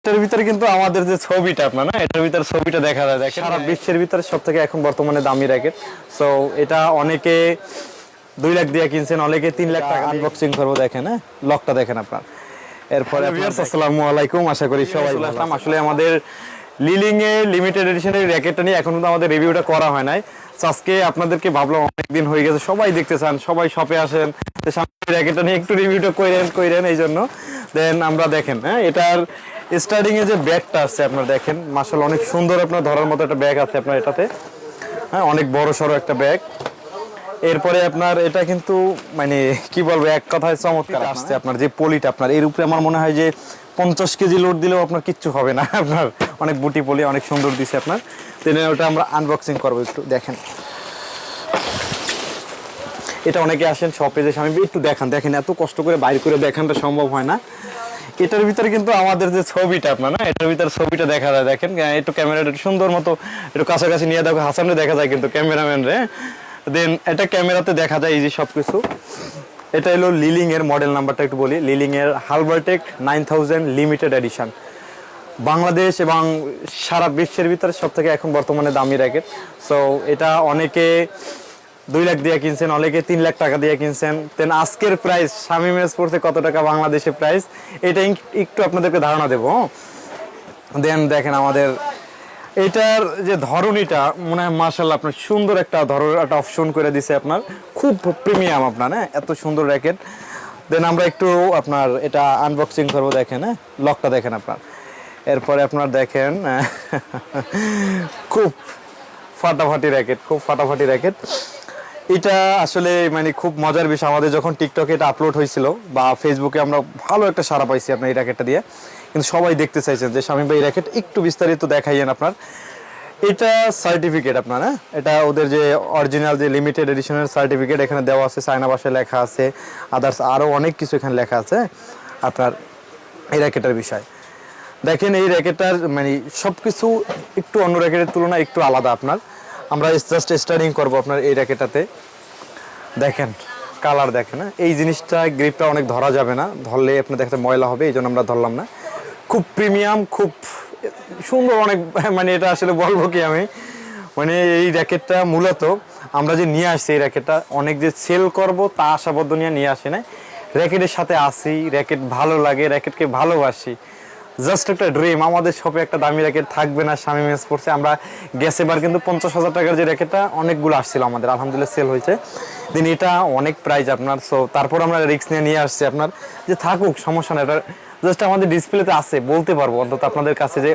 এটার ভিতরে কিন্তু আমাদের যে ছবিটা আপনার না এটার ভিতরে ছবিটা দেখা যায় দেখেন সারা বিশ্বের ভিতরে সবথেকে এখন বর্তমানে দামি র্যাকেট। সো এটা অনেকে 2 লাখ দিয়ে কিনছেন, অনেকে 3 লাখ টাকা। আনবক্সিং করবো, দেখেন হ্যাঁ লকটা দেখেন আপনার। এরপরে আসসালামু আলাইকুম, আশা করি সবাই ভালো আছেন। আসলে আমাদের লিলিং এ লিমিটেড এডিশনের র্যাকেটটা নিয়ে এখন কিন্তু আমাদের রিভিউটা করা হয় নাই। আজকে আপনাদেরকে ভাবলাম অনেকদিন হয়ে গেছে, সবাই দেখতে চান, সবাই শপে আসেন, র্যাকেটটা নিয়ে একটু রিভিউটা করেন এই জন্য। দেন আমরা দেখেন হ্যাঁ এটার স্টার্টিং এ যে ব্যাগটা আছে আপনার দেখেন, মাশাআল্লাহ অনেক সুন্দর আপনার ধরার মতো একটা ব্যাগ আছে আপনার এটাতে। হ্যাঁ অনেক বড় সড়ো একটা ব্যাগ। এরপরে আপনার এটা কিন্তু মানে কি বলবো, এক কথায় চমৎকার আসছে। আপনার যে পলিটা আপনার এর উপরে আমার মনে হয় যে 50 কেজি লোড দিলেও আপনার কিচ্ছু হবে না। আপনার অনেক বুটি পলি, অনেক সুন্দর দিছে আপনার। দেন ওটা আমরা আনবক্সিং করবো, একটু দেখেন। এটা অনেকে আসেন শপে যে আমি একটু দেখেন এত কষ্ট করে বাইর করে দেখানটা সম্ভব হয় না। এটার ভিতরে কিন্তু আমাদের যে ছবিটা আপনার না এটার ভিতরে ছবিটা দেখা যায় দেখেন। একটু ক্যামেরাটা সুন্দর মতো একটু কাছাকাছি নিয়ে দেখো, হাসানে দেখা যায় কিন্তু ক্যামেরাম্যান রে। দেন এটা ক্যামেরাতে দেখা যায় এই যে সবকিছু। এটা হলো লিলিং এর মডেল নাম্বারটা একটু বলি। লিলিং এর হালবারটেক 9000 লিমিটেড এডিশন, বাংলাদেশ এবং সারা বিশ্বের ভিতরে সবথেকে এখন বর্তমানে দামি র্যাকেট। সো এটা অনেকে 2 লাখ দিয়ে কিনছেন, অনেকে 3 লাখ টাকা দিয়ে কিনছেন। দেন আজকের প্রাইস শামিম স্পোর্টসে কত টাকা বাংলাদেশে প্রাইস, এটা একটু আপনাদেরকে ধারণা দেবো। দেন দেখেন আমাদের এটার যে ধরনীটা মনে হয় মাশাআল্লাহ আপনার সুন্দর একটা একটা অপশন করে দিছে আপনার, খুব প্রিমিয়াম আপনার হ্যাঁ এত সুন্দর র্যাকেট। দেন আমরা একটু আপনার এটা আনবক্সিং করবো, দেখেন হ্যাঁ লকটা দেখেন আপনার। এরপরে আপনার দেখেন খুব ফাটাফাটি র্যাকেট, খুব ফাটাফাটি র্যাকেট। এটা আসলে মানে খুব মজার বিষয়, আমাদের যখন টিকটকে এটা আপলোড হয়েছিল বা ফেসবুকে আমরা ভালো একটা সাড়া পাইছি আপনার এই র্যাকেটটা দিয়ে। কিন্তু সবাই দেখতে চাইছেন যে শামিম ভাই র্যাকেট একটু বিস্তারিত দেখাইয়েন আপনার। এটা সার্টিফিকেট আপনার হ্যাঁ, এটা ওদের যে অরিজিনাল যে লিমিটেড এডিশনের সার্টিফিকেট এখানে দেওয়া আছে, চায়না ভাষায় লেখা আছে, আদার্স আরও অনেক কিছু এখানে লেখা আছে আপনার এই র্যাকেটের বিষয়। দেখেন এই র্যাকেটটার মানে সব কিছু একটু অন্য র্যাকেটের তুলনায় একটু আলাদা আপনার। আমরা জাস্ট স্টার্টিং করবো আপনার এই র্যাকেটটাতে। দেখেন কালার দেখেন, এই জিনিসটা গ্রিপটা অনেক ধরা যাবে না, ধরলে আপনার দেখতে ময়লা হবে, এই জন্য আমরা ধরলাম না। খুব প্রিমিয়াম, খুব সুন্দর, অনেক মানে এটা আসলে বলবো কি আমি, মানে এই র্যাকেটটা মূলত আমরা যে নিয়ে আসছি এই র্যাকেটটা অনেক যে সেল করব তা আশাবদ্ধ নিয়ে আসি না, র্যাকেটের সাথে আসি, র্যাকেট ভালো লাগে, র্যাকেটকে ভালোবাসি, জাস্ট একটা ড্রিম। আমাদের শপে একটা দামি র্যাকেট থাকবে না শামিম স্পোর্টসে। আমরা গেছে বার কিন্তু 50,000 টাকার যে র্যাকেটটা অনেকগুলো আসছিল আমাদের, আলহামদুলিল্লাহ সেল হয়েছে। দেন এটা অনেক প্রাইস আপনার। সো তারপর আমরা রিস্ক নিয়ে আসছি আপনার যে থাকুক সমস্যা না, এটা জাস্ট আমাদের ডিসপ্লেতে আছে, বলতে পারবো অন্তত আপনাদের কাছে যে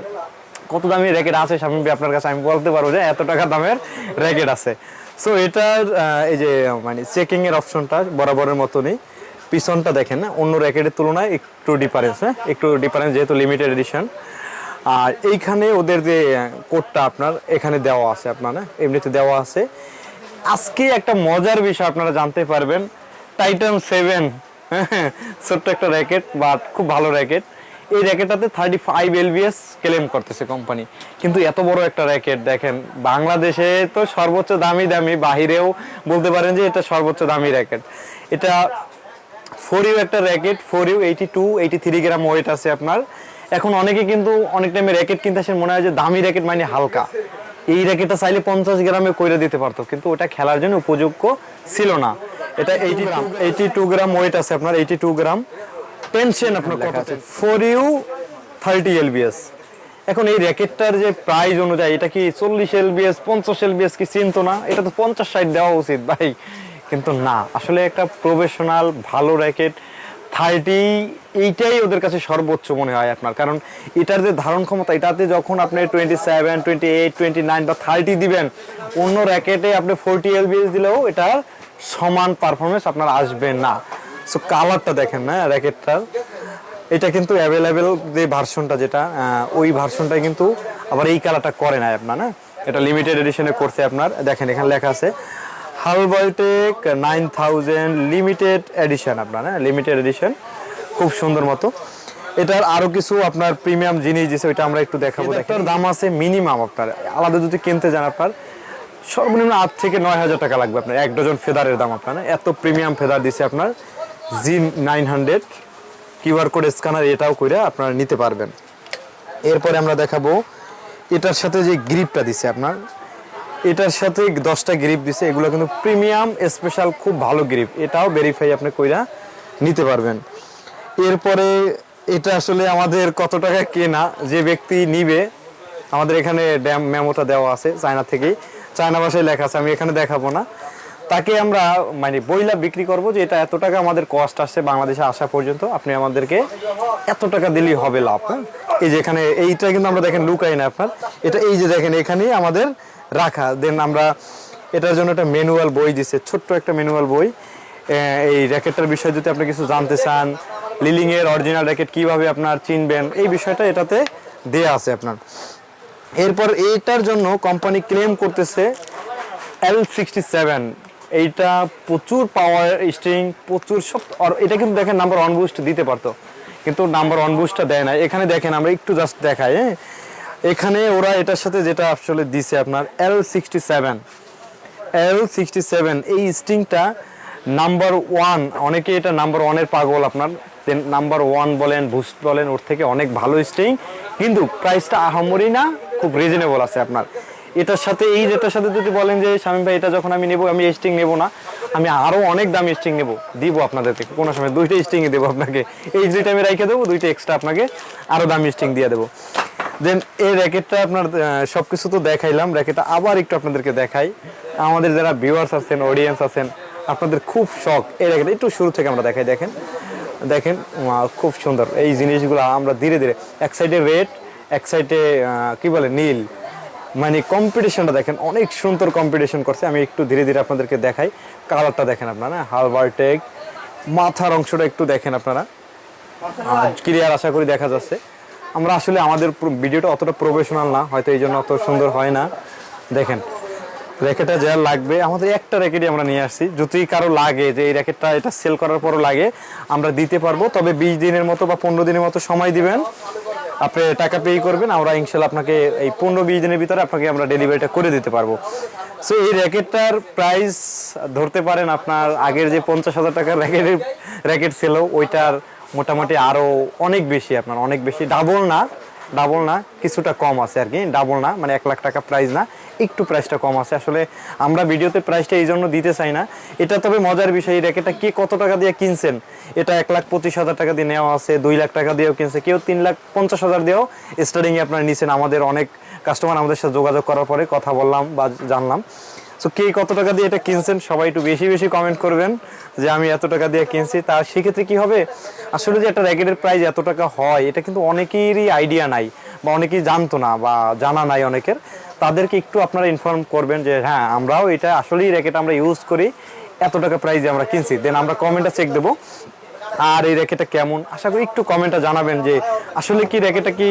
কত দামি র্যাকেট আছে শামিম ভাই আপনার কাছে, আমি বলতে পারবো যে এত টাকা দামের র্যাকেট আছে। সো এটার এই যে মানে চেকিং এর অপশনটা বরাবরের মতনই। পিছনটা দেখেন না অন্য র্যাকেটের তুলনায় একটু ডিফারেন্স, হ্যাঁ একটু ডিফারেন্স যেহেতু লিমিটেড এডিশন। আর এইখানে ওদের যে কোডটা আপনার এখানে দেওয়া আছে আপনার, না এমনিতে দেওয়া আছে। আজকে একটা মজার বিষয় আপনারা জানতে পারবেন, টাইটান 7 ছোট্ট একটা র্যাকেট বাট খুব ভালো র্যাকেট। এই র্যাকেটটাতে 35 LBS ক্লেম করতেছে কোম্পানি, কিন্তু এত বড় একটা র্যাকেট দেখেন, বাংলাদেশে তো সর্বোচ্চ দামি, বাহিরেও বলতে পারেন যে এটা সর্বোচ্চ দামি র্যাকেট। এটা 4U একটা র্যাকেট, 4U 83 গ্রাম ওয়েট আছে আপনার। এখন অনেকে কিন্তু অনেক টাইমে র্যাকেট কিনতে আসেন মনে হয় যে দামি র্যাকেট মানে হালকা, এই র্যাকেটটা চাইলে 50 গ্রামে কইরে দিতে পারতো, কিন্তু ওটা খেলার জন্য উপযোগ্য ছিল না। এটা 82 গ্রাম ওয়েট আছে আপনার, 82 গ্রাম। টেনশন আপনার কত আছে, 4U 30 LBS। এখন এই র্যাকেটটার যে প্রাইস অনুযায়ী এটা কি 40 LBS 50 LBS কি চিন্তা না, এটা তো 50-60 দেওয়া উচিত ভাই, কিন্তু না, আসলে একটা প্রফেশনাল ভালো র্যাকেট 30 এইটাই ওদের কাছে সর্বোচ্চ মনে হয় আপনার। কারণ এটার যে ধারণ ক্ষমতা, এটাতে যখন আপনি 27, 28, 29 বা 30 দিবেন, অন্য র্যাকেটে আপনি 40 LBS দিলেও এটার সমান পারফরমেন্স আপনার আসবে না। সো কালারটা দেখেন না র্যাকেটটার, এটা কিন্তু অ্যাভেলেবেল যে ভার্সনটা যেটা ওই ভার্সনটাই কিন্তু আবার এই কালারটা করে না আপনার, না এটা লিমিটেড এডিশনে করছে আপনার। দেখেন এখানে লেখা আছে হালবারটেক 9000 লিমিটেড এডিশন আপনার, হ্যাঁ লিমিটেড এডিশন, খুব সুন্দর মতো। এটার আরো কিছু আপনার প্রিমিয়াম জিনিস দিয়েছে, ওইটা আমরা একটু দেখাবো। এটার দাম আছে মিনিমাম আপনার আলাদা যদি কিনতে যান আপনার সর্বনিম্ন 8 থেকে 9,000 টাকা লাগবে আপনার, 1 ডজন ফেদারের দাম আপনার, এত প্রিমিয়াম ফেদার দিছে আপনার। G900 কিউআর কোড স্ক্যানার এটাও করে আপনারা নিতে পারবেন। এরপরে আমরা দেখাবো এটার সাথে যে গ্রিপটা দিছে আপনার, এটার সাথে 10টা গ্রিপ দিছে, এগুলো কিন্তু প্রিমিয়াম স্পেশাল খুব ভালো গ্রিপ, এটাও ভেরিফাই আপনি কইরা নিতে পারবেন। এরপরে এটা আসলে আমাদের কত টাকা কেনা, যে ব্যক্তি নিবে, আমাদের এখানে ড্যাম মেমোটা দেওয়া আছে চায়না থেকেই, চায়না ভাষায় লেখা আছে, আমি এখানে দেখাবো না, তাকে আমরা মানে বইলা বিক্রি করব যে এটা এত টাকা আমাদের কস্ট আসছে বাংলাদেশে আসা পর্যন্ত, আপনি আমাদেরকে এত টাকা দিলেই হবে লাভ। হ্যাঁ, এই যে এখানে এইটা কিন্তু আমরা দেখেন লুকাই না আপনার, এটা এই যে দেখেন এখানেই আমাদের রাখা। দেন আমরা এটার জন্য একটা ম্যানুয়াল বই দিছে, ছোট্ট একটা ম্যানুয়াল বই। এই র্যাকেটটার বিষয়ে যদি আপনি কিছু জানতে চান, লিলিং এর অরিজিনাল র্যাকেট কিভাবে আপনার চিনবেন, এই বিষয়টা এটাতে দেয়া আছে আপনার। এরপর এইটার জন্য কোম্পানি ক্লেম করতেছে L67, এইটা প্রচুর পাওয়ার স্ট্রিং, প্রচুর সব, আর এটা কিন্তু দেখেন নাম্বার 1 বুস্ট দিতে পারতো, কিন্তু নাম্বার 1 বুস্টটা দেয় না। এখানে দেখেন আমরা একটু জাস্ট দেখাই, হ্যাঁ, এখানে ওরা এটার সাথে যেটা আসলে দিছে আপনার L67 এই স্ট্রিংটা নাম্বার 1, অনেকে এটা নাম্বার 1 এর পাগল আপনার, দেন নাম্বার 1 বলেন, বুস্ট বলেন, ওর থেকে অনেক ভালো স্ট্রিং, কিন্তু প্রাইসটা আহামরি না, খুব রিজনেবল আছে আপনার। এটার সাথে এই যেটার সাথে যদি বলেন যে শামীম ভাই এটা যখন আমি নেব, আমি এই স্ট্রিং নেব না, আমি আরও অনেক দামি স্ট্রিং নেব, দিব আপনাদের থেকে, কোনো সময় 2টা স্ট্রিংই দেবো আপনাকে, এই দুইটা আমি রেখে দেবো, 2টা এক্সট্রা আপনাকে আরও দামি স্ট্রিং দিয়ে দেবো। দেন এই র্যাকেটটা আপনার সব কিছু তো দেখাইলাম, র্যাকেটটা আবার একটু আপনাদেরকে দেখাই, আমাদের যারা ভিউয়ার্স আছেন, অডিয়েন্স আছেন, আপনাদের খুব শখ এই র্যাকেটটা, একটু শুরু থেকে আমরা দেখাই। দেখেন দেখেন খুব সুন্দর এই জিনিসগুলো, আমরা ধীরে ধীরে, এক সাইডে রেড, এক সাইডে কি বলে নীল, মানে কম্পিটিশনটা দেখেন, অনেক সুন্দর কম্পিটিশন করছে। আমি একটু ধীরে ধীরে আপনাদেরকে দেখাই, কালারটা দেখেন আপনারা, হালবারটেক, মাথার অংশটা একটু দেখেন আপনারা, ক্লিয়ার আশা করি দেখা যাচ্ছে। আমরা আসলে আমাদের ভিডিওটা অতটা প্রফেশনাল না, হয়তো এই জন্য অত সুন্দর হয় না। দেখেন র্যাকেটটা যা লাগবে, আমাদের একটা র্যাকেটই আমরা নিয়ে আসছি, যদি কারো লাগে যে এই র্যাকেটটা এটা সেল করার পরও লাগে, আমরা দিতে পারবো, তবে 20 দিনের মতো বা 15 দিনের মতো সময় দিবেন, আপনি টাকা পে করবেন, আমরা ইনশাল্লাহ আপনাকে এই 15-20 দিনের ভিতরে আপনাকে আমরা ডেলিভারিটা করে দিতে পারবো। সো এই র্যাকেটটার প্রাইস ধরতে পারেন আপনার আগের যে 50,000 টাকার র্যাকেট ছিল, ওইটার মোটামুটি আরও অনেক বেশি, আপনার অনেক বেশি, ডাবল না, কিছুটা কম আছে আর কি, ডাবল না, মানে 1 লাখ টাকা প্রাইস না, একটু প্রাইসটা কম আছে। আসলে আমরা ভিডিওতে প্রাইসটা এই জন্য দিতে চাই না এটা, তবে মজার বিষয়, এই র্যাকেটটা কে কত টাকা দিয়ে কিনছেন, এটা 1,25,000 টাকা দিয়ে নেওয়া আছে, 2 লাখ টাকা দিয়েও কিনছে, কেউ 3,50,000 দিয়েও স্টার্টিংয়ে আপনারা নিছেন। আমাদের অনেক কাস্টমার আমাদের সাথে যোগাযোগ করার পরে কথা বললাম বা জানলাম। সো কে কত টাকা দিয়ে এটা কিনছেন সবাই একটু বেশি বেশি কমেন্ট করবেন যে আমি এত টাকা দিয়ে কিনছি। তার সেক্ষেত্রে কি হবে, আসলে যে একটা র্যাকেটের প্রাইস এত টাকা হয়, এটা কিন্তু অনেকেরই আইডিয়া নাই বা অনেকেই জানতো না বা জানা নাই অনেকের, তাদেরকে একটু আপনারা ইনফর্ম করবেন যে হ্যাঁ আমরাও এটা আসলেই র্যাকেট আমরা ইউজ করি, এত টাকা প্রাইসে আমরা কিনছি, দেন আমরা কমেন্টটা চেক দেবো। আর এই র্যাকেটটা কেমন, আশা করি একটু কমেন্টটা জানাবেন যে আসলে কি র্যাকেটটা কি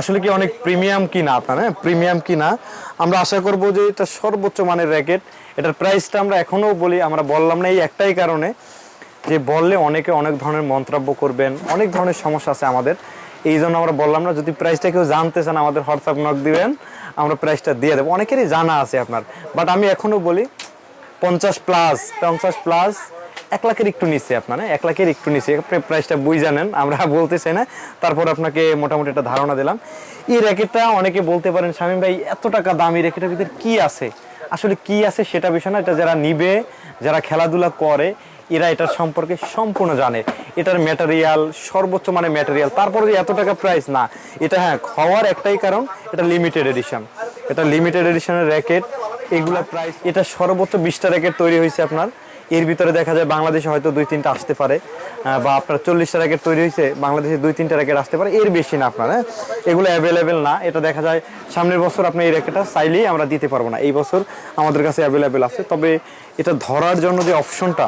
আসলে কি অনেক প্রিমিয়াম কি না, আপনার হ্যাঁ প্রিমিয়াম কি না। আমরা আশা করব যে এটা সর্বোচ্চ মানের র্যাকেট। এটার প্রাইসটা আমরা এখনও বলি, আমরা বললাম না এই একটাই কারণে যে বললে অনেকে অনেক ধরনের মন্তব্য করবেন, অনেক ধরনের সমস্যা আছে আমাদের, এই জন্য আমরা বললাম না। যদি প্রাইসটা কেউ জানতে চান আমাদের হোয়াটসঅ্যাপ নক দিবেন, আমরা প্রাইসটা দিয়ে দেবো। অনেকেরই জানা আছে আপনার, বাট আমি এখনও বলি 50 প্লাস 1 লাখের একটু নিচে, আপনার 1 লাখের একটু নিচে আপনি প্রাইসটা বুঝ জানেন, আমরা বলতে চাই না, তারপর আপনাকে মোটামুটি একটা ধারণা দিলাম। এই র্যাকেটটা অনেকে বলতে পারেন শামীম ভাই এত টাকা দাম, এই র্যাকেটের ভিতরে কি আছে, আসলে কি আছে সেটা বিষয় না, এটা যারা নিবে, যারা খেলাধুলা করে, এরা এটার সম্পর্কে সম্পূর্ণ জানে। এটার ম্যাটেরিয়াল সর্বোচ্চ মানে ম্যাটেরিয়াল, তারপরে যে এত টাকা প্রাইস না, এটা হ্যাঁ হওয়ার একটাই কারণ, এটা লিমিটেড এডিশন, এটা লিমিটেড এডিশনের র্যাকেট। এগুলা প্রাইস, এটা সর্বোচ্চ 20টা র্যাকেট তৈরি হয়েছে আপনার, এর ভিতরে দেখা যায় বাংলাদেশে হয়তো 2-3টা আসতে পারে, বা আপনার 40টা র্যাকেট তৈরি হয়েছে, বাংলাদেশে 2-3টা র্যাকেট আসতে পারে, এর বেশি না আপনার। হ্যাঁ, এগুলো অ্যাভেলেবেল না। এটা দেখা যায় সামনের বছর আপনি এই র্যাকেটটা চাইলেই আমরা দিতে পারবো না, এই বছর আমাদের কাছে অ্যাভেলেবেল আছে। তবে এটা ধরার জন্য যে অপশনটা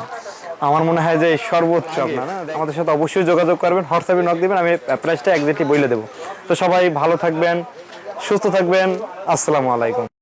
আমার মনে হয় যে সর্বোচ্চ, আপনারা আমাদের সাথে অবশ্যই যোগাযোগ করবেন, হোয়াটসঅ্যাপে নক দিবেন, আমি প্রাইসটা একজাক্টলি বলে দেবো। তো সবাই ভালো থাকবেন, সুস্থ থাকবেন, আসসালামু আলাইকুম।